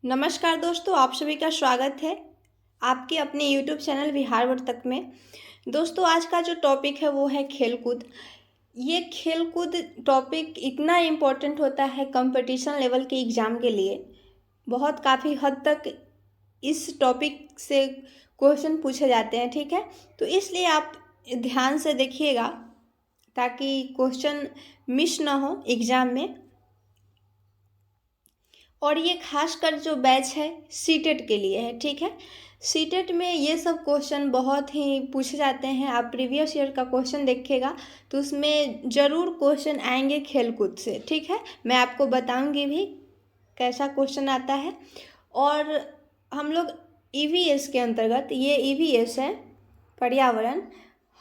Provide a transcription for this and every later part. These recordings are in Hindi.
नमस्कार दोस्तों, आप सभी का स्वागत है आपके अपने यूट्यूब चैनल बिहार वर्तक में। दोस्तों, आज का जो टॉपिक है वो है खेलकूद। ये खेलकूद टॉपिक इतना इम्पोर्टेंट होता है कंपटीशन लेवल के एग्ज़ाम के लिए। बहुत काफ़ी हद तक इस टॉपिक से क्वेश्चन पूछे जाते हैं, ठीक है। तो इसलिए आप ध्यान से देखिएगा ताकि क्वेश्चन मिस ना हो एग्ज़ाम में। और ये खासकर जो बैच है सीटेट के लिए है, ठीक है। सीटेट में ये सब क्वेश्चन बहुत ही पूछे जाते हैं। आप प्रीवियस ईयर का क्वेश्चन देखिएगा तो उसमें ज़रूर क्वेश्चन आएंगे खेलकूद से, ठीक है। मैं आपको बताऊंगी भी कैसा क्वेश्चन आता है। और हम लोग ईवीएस के अंतर्गत, ये ईवीएस है पर्यावरण,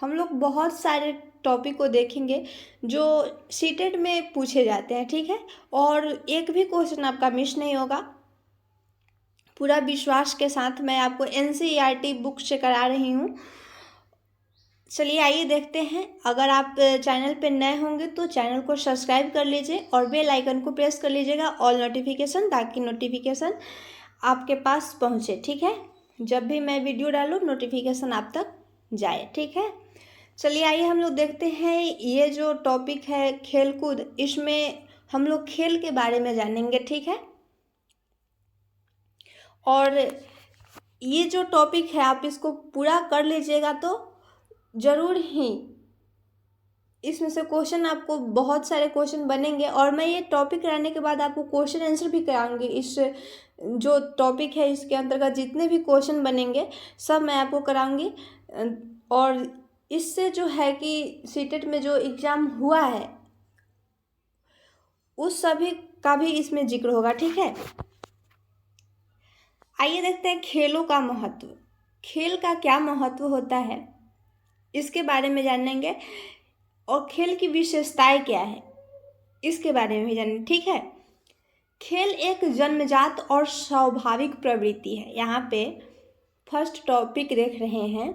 हम लोग बहुत सारे टॉपिक को देखेंगे जो सीटेट में पूछे जाते हैं, ठीक है। और एक भी क्वेश्चन आपका मिस नहीं होगा। पूरा विश्वास के साथ मैं आपको एनसीईआरटी बुक से करा रही हूँ। चलिए आइए देखते हैं। अगर आप चैनल पे नए होंगे तो चैनल को सब्सक्राइब कर लीजिए और बेल आइकन को प्रेस कर लीजिएगा ऑल नोटिफिकेशन, ताकि नोटिफिकेशन आपके पास पहुँचे, ठीक है। जब भी मैं वीडियो डालूँ नोटिफिकेशन आप तक जाए, ठीक है। चलिए आइए हम लोग देखते हैं। ये जो टॉपिक है खेलकूद, इसमें हम लोग खेल के बारे में जानेंगे, ठीक है। और ये जो टॉपिक है आप इसको पूरा कर लीजिएगा तो ज़रूर ही इसमें से क्वेश्चन, आपको बहुत सारे क्वेश्चन बनेंगे। और मैं ये टॉपिक कराने के बाद आपको क्वेश्चन आंसर भी कराऊंगी। इस जो टॉपिक है इसके अंतर्गत जितने भी क्वेश्चन बनेंगे सब मैं आपको कराऊंगी। और इससे जो है कि सीटेट में जो एग्ज़ाम हुआ है उस सभी का भी इसमें जिक्र होगा, ठीक है। आइए देखते हैं खेलों का महत्व। खेल का क्या महत्व होता है इसके बारे में जानेंगे। और खेल की विशेषताएं क्या है इसके बारे में भी जानेंगे, ठीक है। खेल एक जन्मजात और स्वाभाविक प्रवृत्ति है। यहाँ पे फर्स्ट टॉपिक देख रहे हैं,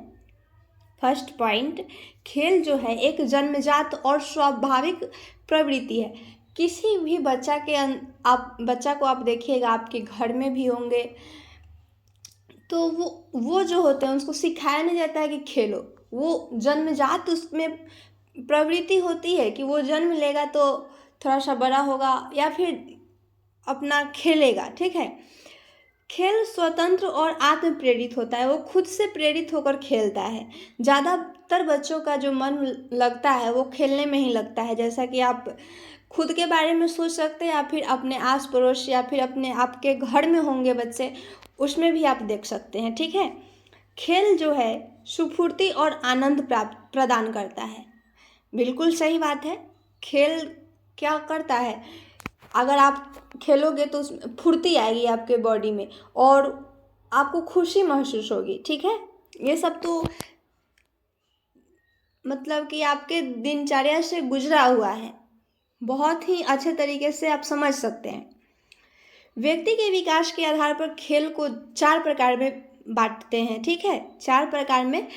फर्स्ट पॉइंट, खेल जो है एक जन्मजात और स्वाभाविक प्रवृत्ति है। किसी भी बच्चा के आप बच्चा को आप देखिएगा, आपके घर में भी होंगे तो वो जो होते हैं उसको सिखाया नहीं जाता है कि खेलो। वो जन्मजात उसमें प्रवृत्ति होती है कि वो जन्म लेगा तो थोड़ा सा बड़ा होगा या फिर अपना खेलेगा, ठीक है। खेल स्वतंत्र और आत्म प्रेरित होता है, वो खुद से प्रेरित होकर खेलता है। ज़्यादातर बच्चों का जो मन लगता है वो खेलने में ही लगता है। जैसा कि आप खुद के बारे में सोच सकते हैं या फिर अपने आस पड़ोस या फिर अपने आपके घर में होंगे बच्चे, उसमें भी आप देख सकते हैं, ठीक है। खेल जो है सुफूर्ति और आनंद प्राप्त प्रदान करता है। बिल्कुल सही बात है। खेल क्या करता है, अगर आप खेलोगे तो उसमें फुर्ती आएगी आपके बॉडी में और आपको खुशी महसूस होगी, ठीक है। ये सब तो मतलब कि आपके दिनचर्या से गुजरा हुआ है, बहुत ही अच्छे तरीके से आप समझ सकते हैं। व्यक्ति के विकास के आधार पर खेल को 4 प्रकार में बांटते हैं, ठीक है। 4 प्रकार में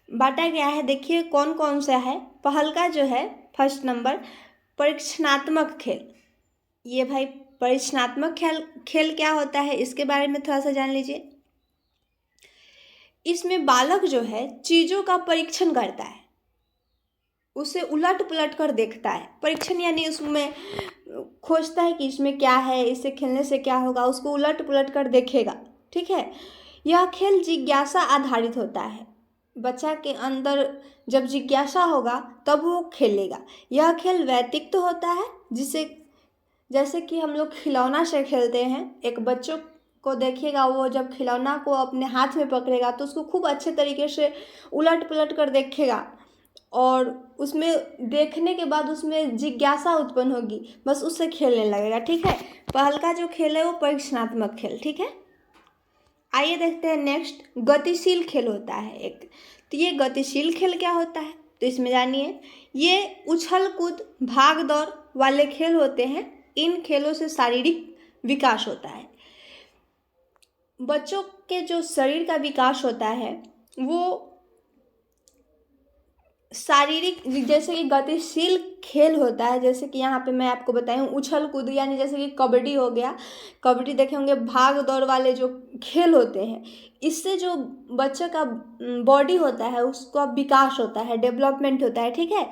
बांटा गया है। देखिए कौन कौन सा है। पहला जो है, फर्स्ट नंबर, परीक्षणात्मक खेल। ये भाई परीक्षणात्मक खेल क्या होता है इसके बारे में थोड़ा सा जान लीजिए। इसमें बालक जो है चीज़ों का परीक्षण करता है, उसे उलट पुलट कर देखता है। परीक्षण यानी उसमें खोजता है कि इसमें क्या है, इसे खेलने से क्या होगा, उसको उलट पुलट कर देखेगा, ठीक है। यह खेल जिज्ञासा आधारित होता है। बच्चा के अंदर जब जिज्ञासा होगा तब वो खेलेगा। यह खेल व्यतिरिक्त होता है, जिसे जैसे कि हम लोग खिलौना से खेलते हैं। एक बच्चों को देखिएगा, वो जब खिलौना को अपने हाथ में पकड़ेगा तो उसको खूब अच्छे तरीके से उलट पुलट कर देखेगा और उसमें देखने के बाद उसमें जिज्ञासा उत्पन्न होगी, बस उससे खेलने लगेगा, ठीक है। पहल का जो खेल है वो परीक्षणात्मक खेल, ठीक है। आइए देखते हैं नेक्स्ट, गतिशील खेल होता है एक। तो ये गतिशील खेल क्या होता है तो इसमें जानिए। ये उछल कूद भाग दौड़ वाले खेल होते हैं। इन खेलों से शारीरिक विकास होता है। बच्चों के जो शरीर का विकास होता है वो शारीरिक, जैसे कि गतिशील खेल होता है, जैसे कि यहाँ पे मैं आपको बताई हूँ उछल कूद, यानी जैसे कि कबड्डी हो गया। कबड्डी देखे होंगे, भाग दौड़ वाले जो खेल होते हैं, इससे जो बच्चे का बॉडी होता है उसका विकास होता है, डेवलपमेंट होता है, ठीक है।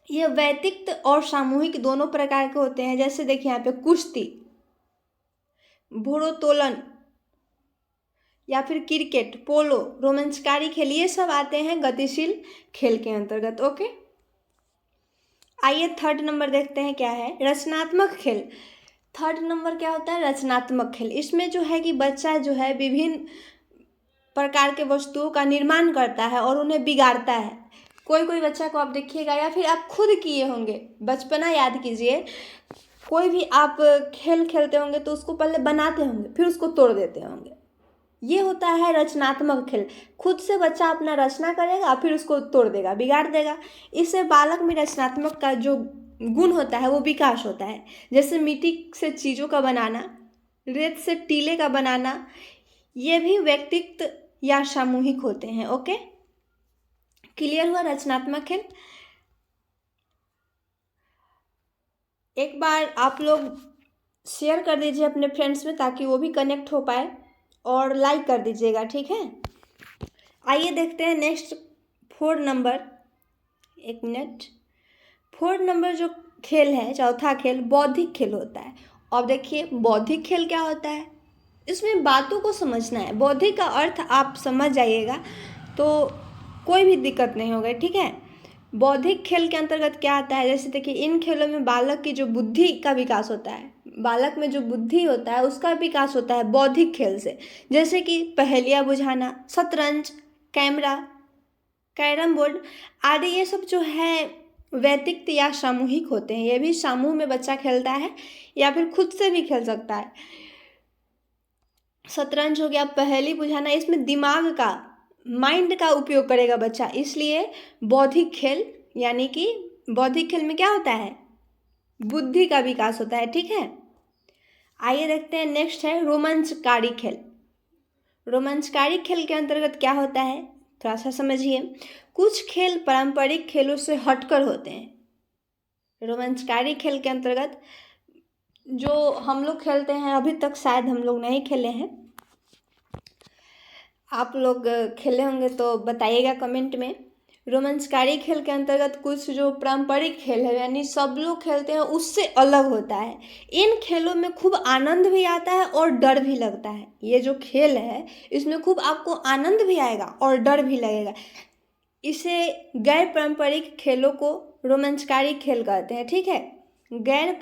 ये व्यक्तिगत और सामूहिक दोनों प्रकार के होते हैं। जैसे देखिए यहाँ पे कुश्ती, भारोत्तोलन या फिर क्रिकेट, पोलो, रोमांचकारी खेल, ये सब आते हैं गतिशील खेल के अंतर्गत। ओके, आइए थर्ड नंबर देखते हैं क्या है, रचनात्मक खेल। थर्ड नंबर क्या होता है, रचनात्मक खेल। इसमें जो है कि बच्चा जो है विभिन्न प्रकार के वस्तुओं का निर्माण करता है और उन्हें बिगाड़ता है। कोई कोई बच्चा को आप देखिएगा, या फिर आप खुद किए होंगे, बचपना याद कीजिए, कोई भी आप खेल खेलते होंगे तो उसको पहले बनाते होंगे, फिर उसको तोड़ देते होंगे। ये होता है रचनात्मक खेल। खुद से बच्चा अपना रचना करेगा, फिर उसको तोड़ देगा, बिगाड़ देगा। इससे बालक में रचनात्मक का जो गुण होता है वो विकास होता है। जैसे मिट्टी से चीज़ों का बनाना, रेत से टीले का बनाना, ये भी व्यक्तिगत या सामूहिक होते हैं। ओके, क्लियर हुआ रचनात्मक खेल। एक बार आप लोग शेयर कर दीजिए अपने फ्रेंड्स में, ताकि वो भी कनेक्ट हो पाए, और लाइक कर दीजिएगा, ठीक है। आइए देखते हैं नेक्स्ट, फोर्थ नंबर, एक मिनट। फोर्थ नंबर जो खेल है, चौथा खेल, बौद्धिक खेल होता है। अब देखिए बौद्धिक खेल क्या होता है, इसमें बातों को समझना है। बौद्धिक का अर्थ आप समझ जाइएगा तो कोई भी दिक्कत नहीं होगा, ठीक है। बौद्धिक खेल के अंतर्गत क्या आता है, जैसे देखिए इन खेलों में बालक की जो बुद्धि का विकास होता है, बालक में जो बुद्धि होता है उसका विकास होता है बौद्धिक खेल से। जैसे कि पहेलियाँ बुझाना, शतरंज, कैरम बोर्ड आदि, ये सब जो है व्यक्तिगत या सामूहिक होते हैं। ये भी समूह में बच्चा खेलता है या फिर खुद से भी खेल सकता है। शतरंज हो गया, पहेली बुझाना, इसमें दिमाग का, माइंड का उपयोग करेगा बच्चा, इसलिए बौद्धिक खेल, यानी कि बौद्धिक खेल में क्या होता है, बुद्धि का विकास होता है, ठीक है। आइए देखते हैं नेक्स्ट है रोमांचकारी खेल। रोमांचकारी खेल के अंतर्गत क्या होता है, थोड़ा सा समझिए। कुछ खेल पारंपरिक खेलों से हटकर होते हैं। रोमांचकारी खेल के अंतर्गत जो हम लोग खेलते हैं, अभी तक शायद हम लोग नहीं खेले हैं, आप लोग खेले होंगे तो बताइएगा कमेंट में। रोमांचकारी खेल के अंतर्गत कुछ जो पारंपरिक खेल है, यानी सब लोग खेलते हैं, उससे अलग होता है। इन खेलों में खूब आनंद भी आता है और डर भी लगता है। ये जो खेल है इसमें खूब आपको आनंद भी आएगा और डर भी लगेगा। इसे गैर पारंपरिक खेलों को रोमांचकारी खेल कहते हैं, ठीक है। गैर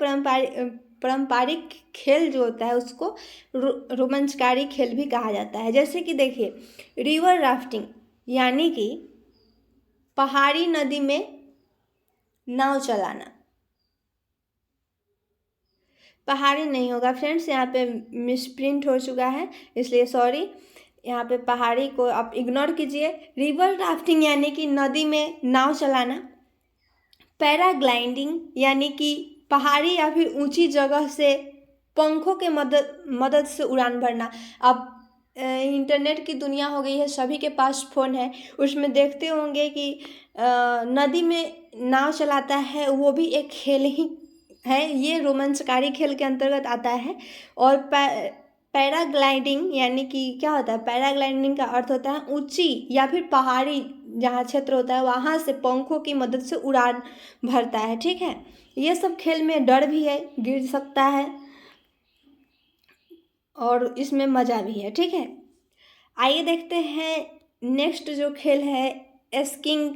पारंपरिक खेल जो होता है उसको रोमांचकारी खेल भी कहा जाता है। जैसे कि देखिए रिवर राफ्टिंग, यानी कि पहाड़ी नदी में नाव चलाना। पहाड़ी नहीं होगा फ्रेंड्स, यहाँ पे मिसप्रिंट हो चुका है, इसलिए सॉरी। यहाँ पे पहाड़ी को आप इग्नोर कीजिए। रिवर राफ्टिंग यानी कि नदी में नाव चलाना। पैराग्लाइडिंग यानी कि पहाड़ी या फिर ऊंची जगह से पंखों के मदद से उड़ान भरना। अब इंटरनेट की दुनिया हो गई है, सभी के पास फ़ोन है, उसमें देखते होंगे कि नदी में नाव चलाता है, वो भी एक खेल ही है। ये रोमांचकारी खेल के अंतर्गत आता है। और पैराग्लाइडिंग यानी कि क्या होता है, पैराग्लाइडिंग का अर्थ होता है ऊंची या फिर पहाड़ी जहाँ क्षेत्र होता है वहाँ से पंखों की मदद से उड़ान भरता है, ठीक है। ये सब खेल में डर भी है, गिर सकता है, और इसमें मज़ा भी है, ठीक है। आइए देखते हैं नेक्स्ट जो खेल है स्कीइंग।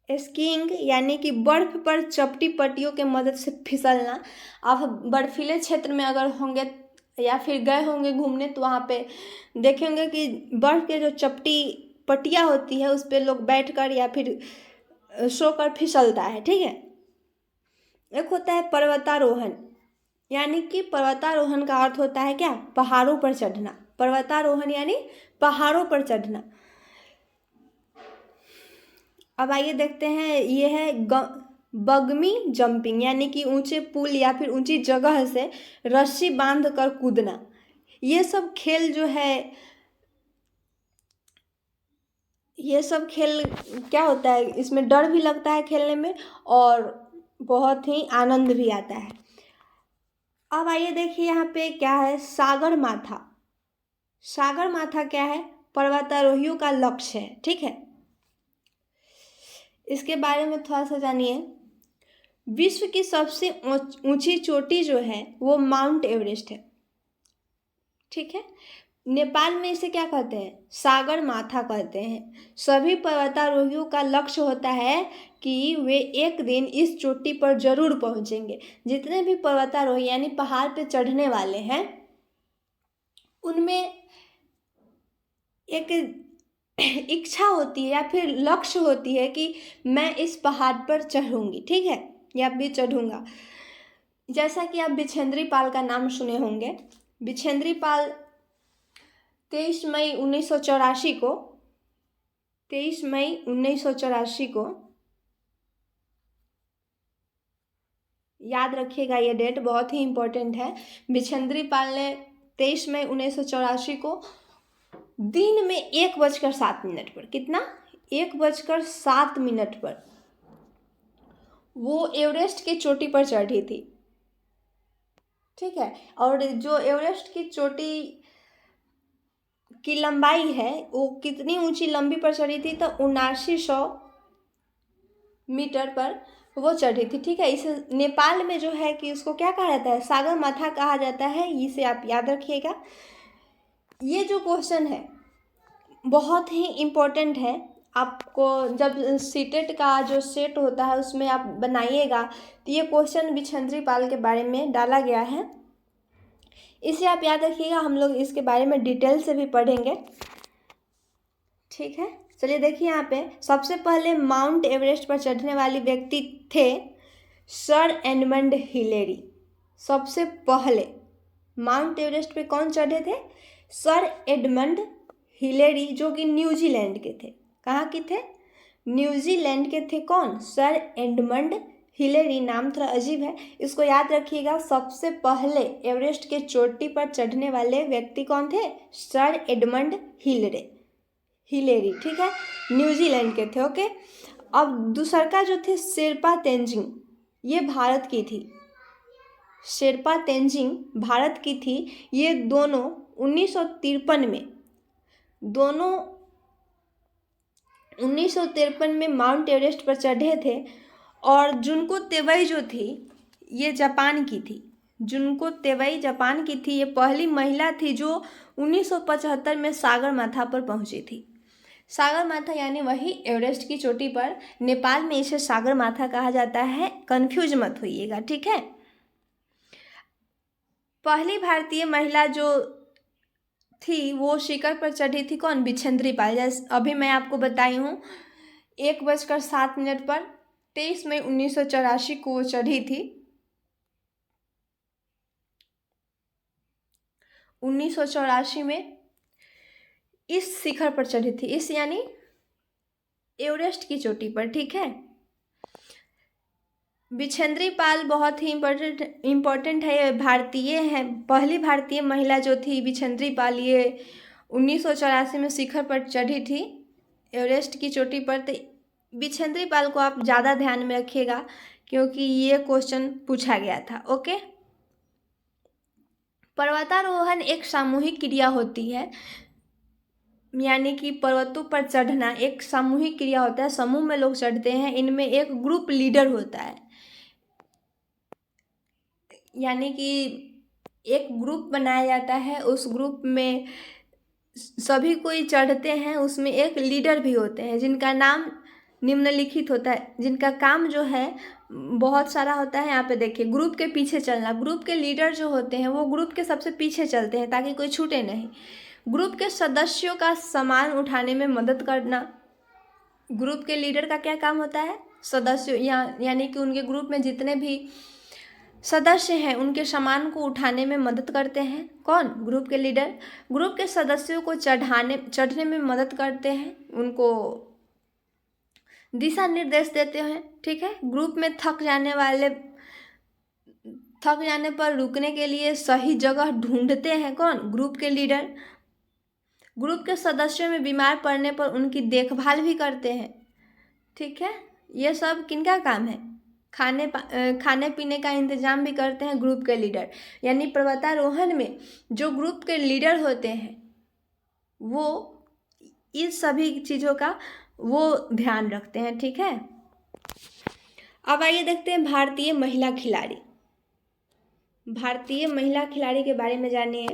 स्कीइंग यानी कि बर्फ पर चपटी पट्टियों के मदद से फिसलना। आप बर्फीले क्षेत्र में अगर होंगे या फिर गए होंगे घूमने तो वहाँ पे देखेंगे कि बर्फ के जो चपटी पट्टियाँ होती है उस पर लोग बैठकर या फिर सोकर फिसलता है, ठीक है। एक होता है पर्वतारोहण, यानी कि पर्वतारोहण का अर्थ होता है क्या, पहाड़ों पर चढ़ना। पर्वतारोहण यानी पहाड़ों पर चढ़ना। अब आइए देखते हैं, ये है बगमी जंपिंग, यानी कि ऊंचे पुल या फिर ऊंची जगह से रस्सी बांध कर कूदना। ये सब खेल जो है ये सब खेल क्या होता है, इसमें डर भी लगता है खेलने में और बहुत ही आनंद भी आता है। अब आइए देखिए यहाँ पे क्या है, सागर माथा। सागर माथा क्या है, पर्वतारोहियों का लक्ष्य है, ठीक है। इसके बारे में थोड़ा सा जानिए। विश्व की सबसे ऊंची चोटी जो है वो माउंट एवरेस्ट है, ठीक है। नेपाल में इसे क्या कहते हैं, सागर माथा कहते हैं। सभी पर्वतारोहियों का लक्ष्य होता है कि वे एक दिन इस चोटी पर जरूर पहुंचेंगे। जितने भी पर्वतारोही यानी पहाड़ पे चढ़ने वाले हैं उनमें एक इच्छा होती है या फिर लक्ष्य होती है कि मैं इस पहाड़ पर चढ़ूंगी, ठीक है, या भी चढ़ूंगा। जैसा कि आप बिछेंद्री पाल का नाम सुने होंगे। बिछेंद्री पाल 23 मई 1984 को 23 मई 1984 को, याद रखिएगा ये डेट बहुत ही इम्पोर्टेंट है। बिछेंद्री पाल ने 23 मई 1984 को दिन में 1:07 पर, कितना, 1:07 पर वो एवरेस्ट की चोटी पर चढ़ी थी, ठीक है। और जो एवरेस्ट की चोटी की लंबाई है वो कितनी ऊंची लंबी पर चढ़ी थी, तो 7900 मीटर पर वो चढ़ी थी, ठीक है। इसे नेपाल में जो है कि उसको क्या कहा जाता है, सागर माथा कहा जाता है। इसे आप याद रखिएगा। ये जो क्वेश्चन है बहुत ही इम्पोर्टेंट है। आपको जब सीटेट का जो सेट होता है उसमें आप बनाइएगा तो ये क्वेश्चन बिछेंद्री पाल के बारे में डाला गया है, इसे आप याद रखिएगा। हम लोग इसके बारे में डिटेल से भी पढ़ेंगे, ठीक है। चलिए देखिए यहाँ पे सबसे पहले माउंट एवरेस्ट पर चढ़ने वाले व्यक्ति थे सर एडमंड हिलेरी। सबसे पहले माउंट एवरेस्ट पे कौन चढ़े थे, सर एडमंड हिलेरी, जो कि न्यूजीलैंड के थे। कहाँ के थे, न्यूजीलैंड के थे। कौन, सर एडमंड हिलेरी। नाम थोड़ा अजीब है, इसको याद रखिएगा। सबसे पहले एवरेस्ट के चोटी पर चढ़ने वाले व्यक्ति कौन थे, सर एडमंड हिलेरी, ठीक है, न्यूजीलैंड के थे, ओके। अब दूसरा जो थे शेरपा तेंजिंग, ये भारत की थी। शेरपा तेंजिंग भारत की थी। ये दोनों 1953 में, दोनों 1953 में माउंट एवरेस्ट पर चढ़े थे। और जुनको तेवई जो थी ये जापान की थी। जुनको तेवई जापान की थी। ये पहली महिला थी जो 1975 में सागर माथा पर पहुंची थी। सागर माथा यानी वही एवरेस्ट की चोटी पर। नेपाल में इसे सागर माथा कहा जाता है, कंफ्यूज मत होइएगा, ठीक है। पहली भारतीय महिला जो थी वो शिखर पर चढ़ी थी, कौन, बिछेंद्री पाल। जैसे अभी मैं आपको बताई हूँ 1:07 पर 23 मई 1984 को वो चढ़ी थी। 1984 में इस शिखर पर चढ़ी थी, इस यानी एवरेस्ट की चोटी पर, ठीक है। बिछेंद्री पाल बहुत ही इम्पोर्टेंट है, भारतीय है। पहली भारतीय महिला जो थी बिछेंद्री पाल, ये 1984 में शिखर पर चढ़ी थी, एवरेस्ट की चोटी पर। तो बिछेंद्री पाल को आप ज़्यादा ध्यान में रखिएगा क्योंकि ये क्वेश्चन पूछा गया था, ओके। पर्वतारोहण एक सामूहिक क्रिया होती है, यानी कि पर्वतों पर चढ़ना एक सामूहिक क्रिया होता है। समूह में लोग चढ़ते हैं। इनमें एक ग्रुप लीडर होता है, यानी कि एक ग्रुप बनाया जाता है। उस ग्रुप में सभी कोई चढ़ते हैं। उसमें एक लीडर भी होते हैं जिनका नाम निम्नलिखित होता है, जिनका काम जो है बहुत सारा होता है। यहाँ पे देखिए, ग्रुप के पीछे चलना। ग्रुप के लीडर जो होते हैं वो ग्रुप के सबसे पीछे चलते हैं ताकि कोई छूटे नहीं। ग्रुप के सदस्यों का सामान उठाने में मदद करना। ग्रुप के लीडर का क्या काम होता है, सदस्यों यानी कि उनके ग्रुप में जितने भी सदस्य हैं उनके सामान को उठाने में मदद करते हैं। कौन, ग्रुप के लीडर। ग्रुप के सदस्यों को चढ़ने में मदद करते हैं, उनको दिशा निर्देश देते हैं, ठीक है। ग्रुप में थक जाने पर रुकने के लिए सही जगह ढूंढते हैं, कौन, ग्रुप के लीडर। ग्रुप के सदस्यों में बीमार पड़ने पर उनकी देखभाल भी करते हैं। ठीक है, ये सब किनका काम है? खाने पीने का इंतजाम भी करते हैं ग्रुप के लीडर। यानी पर्वतारोहण में जो ग्रुप के लीडर होते हैं वो इस सभी चीज़ों का वो ध्यान रखते हैं। ठीक है, अब आइए देखते हैं भारतीय महिला खिलाड़ी। भारतीय महिला खिलाड़ी के बारे में जानिए।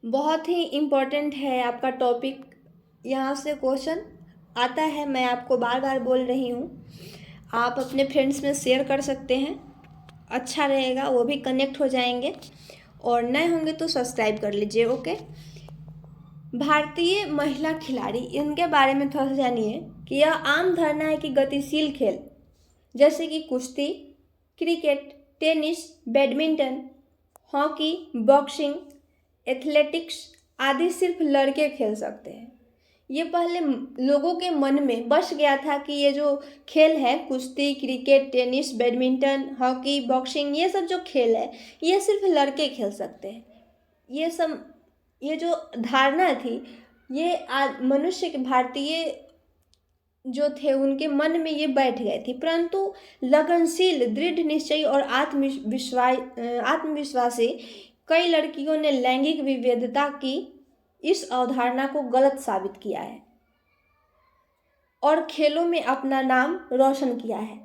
बहुत ही इम्पोर्टेंट है आपका टॉपिक, यहाँ से क्वेश्चन आता है, मैं आपको बार बार बोल रही हूँ। आप अपने फ्रेंड्स में शेयर कर सकते हैं, अच्छा रहेगा, वो भी कनेक्ट हो जाएंगे। और नए होंगे तो सब्सक्राइब कर लीजिए। ओके, भारतीय महिला खिलाड़ी, इनके बारे में थोड़ा सा जानिए कि यह आम धारणा है कि गतिशील खेल जैसे कि कुश्ती, cricket, tennis, badminton, hockey, boxing, athletics आदि सिर्फ लड़के खेल सकते हैं। ये पहले लोगों के मन में बस गया था कि ये जो खेल है कुश्ती, cricket, tennis, badminton, hockey, boxing, ये सब जो खेल है ये सिर्फ लड़के खेल सकते हैं। ये जो धारणा थी ये मनुष्य के, भारतीय जो थे उनके मन में ये बैठ गए थी। परंतु लगनशील, दृढ़ निश्चयी और आत्मविश्वासी कई लड़कियों ने लैंगिक विविधता की इस अवधारणा को गलत साबित किया है और खेलों में अपना नाम रोशन किया है।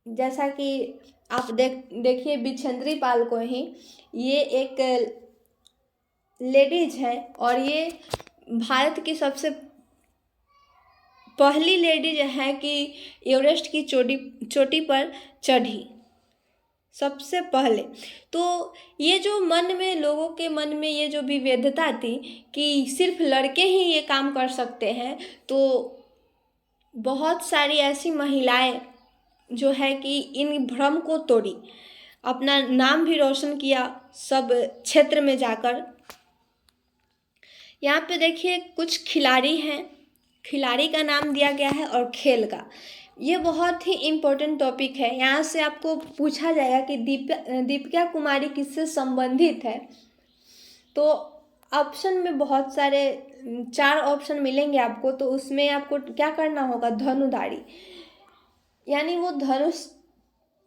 जैसा कि आप देखिए बिछेंद्री पाल को ही, ये एक लेडीज है और ये भारत की सबसे पहली लेडीज है कि एवरेस्ट की चोटी पर चढ़ी सबसे पहले। तो ये जो मन में, लोगों के मन में ये जो विविधता थी कि सिर्फ लड़के ही ये काम कर सकते हैं, तो बहुत सारी ऐसी महिलाएं जो है कि इन भ्रम को तोड़ी, अपना नाम भी रोशन किया सब क्षेत्र में जाकर। यहाँ पे देखिए कुछ खिलाड़ी हैं, खिलाड़ी का नाम दिया गया है और खेल का। ये बहुत ही इम्पोर्टेंट टॉपिक है। यहाँ से आपको पूछा जाएगा कि दीपिका कुमारी किससे संबंधित है, तो ऑप्शन में बहुत सारे 4 ऑप्शन मिलेंगे आपको। तो उसमें आपको क्या करना होगा, धनुधारी, यानी वो धनुष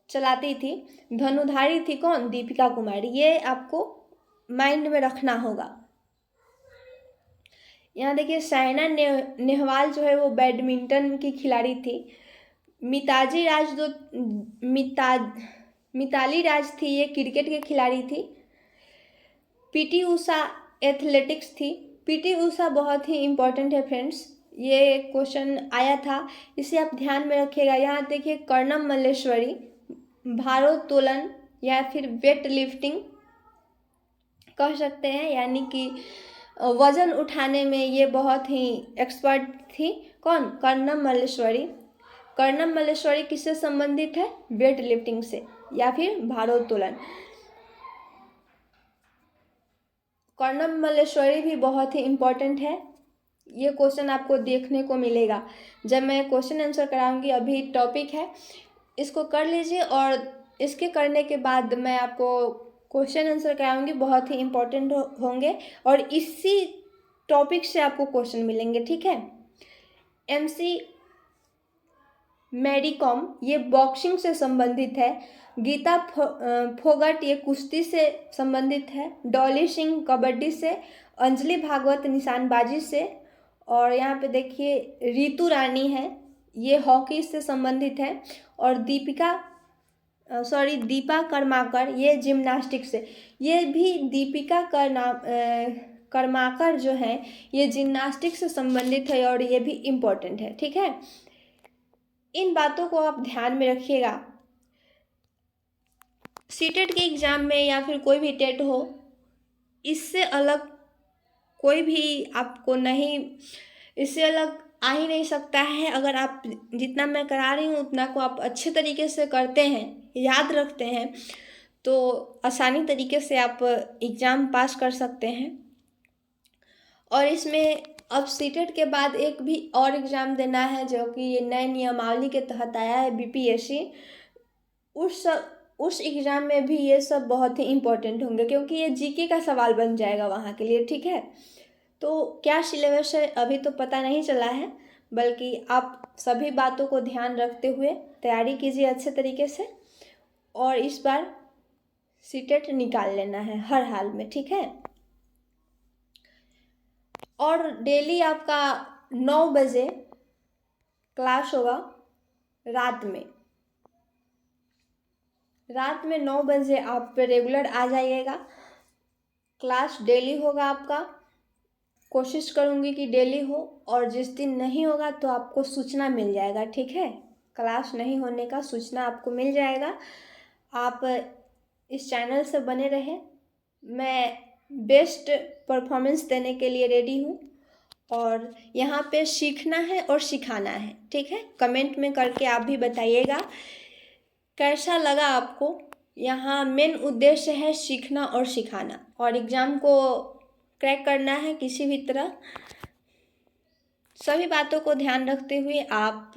चलाती थी, धनुधारी थी कौन, दीपिका कुमारी, ये आपको माइंड में रखना होगा। यहाँ देखिए साइना नेहवाल जो है वो बैडमिंटन की खिलाड़ी थी। मिताली राज थी, ये क्रिकेट की खिलाड़ी थी। पीटी उषा एथलेटिक्स थी। पीटी उषा बहुत ही इम्पोर्टेंट है फ्रेंड्स, ये क्वेश्चन आया था, इसे आप ध्यान में रखिएगा। यहाँ देखिए कर्णम मल्लेश्वरी, भारोत्तोलन या फिर वेट लिफ्टिंग कह सकते हैं, यानी कि वजन उठाने में ये बहुत ही एक्सपर्ट थी। कौन, कर्णम मल्लेश्वरी। कर्णम मल्लेश्वरी किससे संबंधित है, वेट लिफ्टिंग से या फिर भारोत्तोलन। कर्णम मल्लेश्वरी भी बहुत ही इम्पोर्टेंट है, ये क्वेश्चन आपको देखने को मिलेगा जब मैं क्वेश्चन आंसर कराऊंगी। अभी टॉपिक है, इसको कर लीजिए और इसके करने के बाद मैं आपको क्वेश्चन आंसर कराऊंगी, बहुत ही इम्पोर्टेंट होंगे और इसी टॉपिक से आपको क्वेश्चन मिलेंगे। ठीक है, MC मैरी कॉम ये बॉक्सिंग से संबंधित है। गीता फोगट ये कुश्ती से संबंधित है। डॉली सिंह कबड्डी से। अंजलि भागवत निशानबाजी से। और यहाँ पे देखिए रितु रानी है, ये हॉकी से संबंधित है। और दीपा कर्माकर ये जिम्नास्टिक से। ये भी दीपिका कर्माकर जो है ये जिम्नास्टिक से संबंधित है और ये भी इम्पोर्टेंट है। ठीक है, इन बातों को आप ध्यान में रखिएगा। सीटेट के एग्ज़ाम में या फिर कोई भी टेट हो, इससे अलग कोई भी आपको नहीं, इससे अलग आ ही नहीं सकता है। अगर आप जितना मैं करा रही हूँ उतना को आप अच्छे तरीके से करते हैं, याद रखते हैं, तो आसानी तरीके से आप एग्ज़ाम पास कर सकते हैं। और इसमें अब सीटेट के बाद एक भी और एग्ज़ाम देना है जो कि ये नए नियमावली के तहत आया है, BPSC। उस एग्ज़ाम में भी ये सब बहुत ही इम्पोर्टेंट होंगे, क्योंकि ये जीके का सवाल बन जाएगा वहाँ के लिए, ठीक है। तो क्या सिलेबस है अभी तो पता नहीं चला है, बल्कि आप सभी बातों को ध्यान रखते हुए तैयारी कीजिए अच्छे तरीके से, और इस बार सीटेट निकाल लेना है हर हाल में, ठीक है। और डेली आपका 9 बजे क्लास होगा, रात में 9 बजे आप रेगुलर आ जाइएगा। क्लास डेली होगा आपका, कोशिश करूँगी कि डेली हो, और जिस दिन नहीं होगा तो आपको सूचना मिल जाएगा, ठीक है। क्लास नहीं होने का सूचना आपको मिल जाएगा। आप इस चैनल से बने रहें, मैं बेस्ट परफॉर्मेंस देने के लिए रेडी हूँ, और यहाँ पे सीखना है और सिखाना है, ठीक है। कमेंट में करके आप भी बताइएगा कैसा लगा आपको। यहाँ मेन उद्देश्य है सीखना और सिखाना, और एग्ज़ाम को क्रैक करना है किसी भी तरह। सभी बातों को ध्यान रखते हुए आप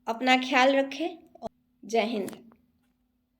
अपना ख्याल रखें। जय हिंद।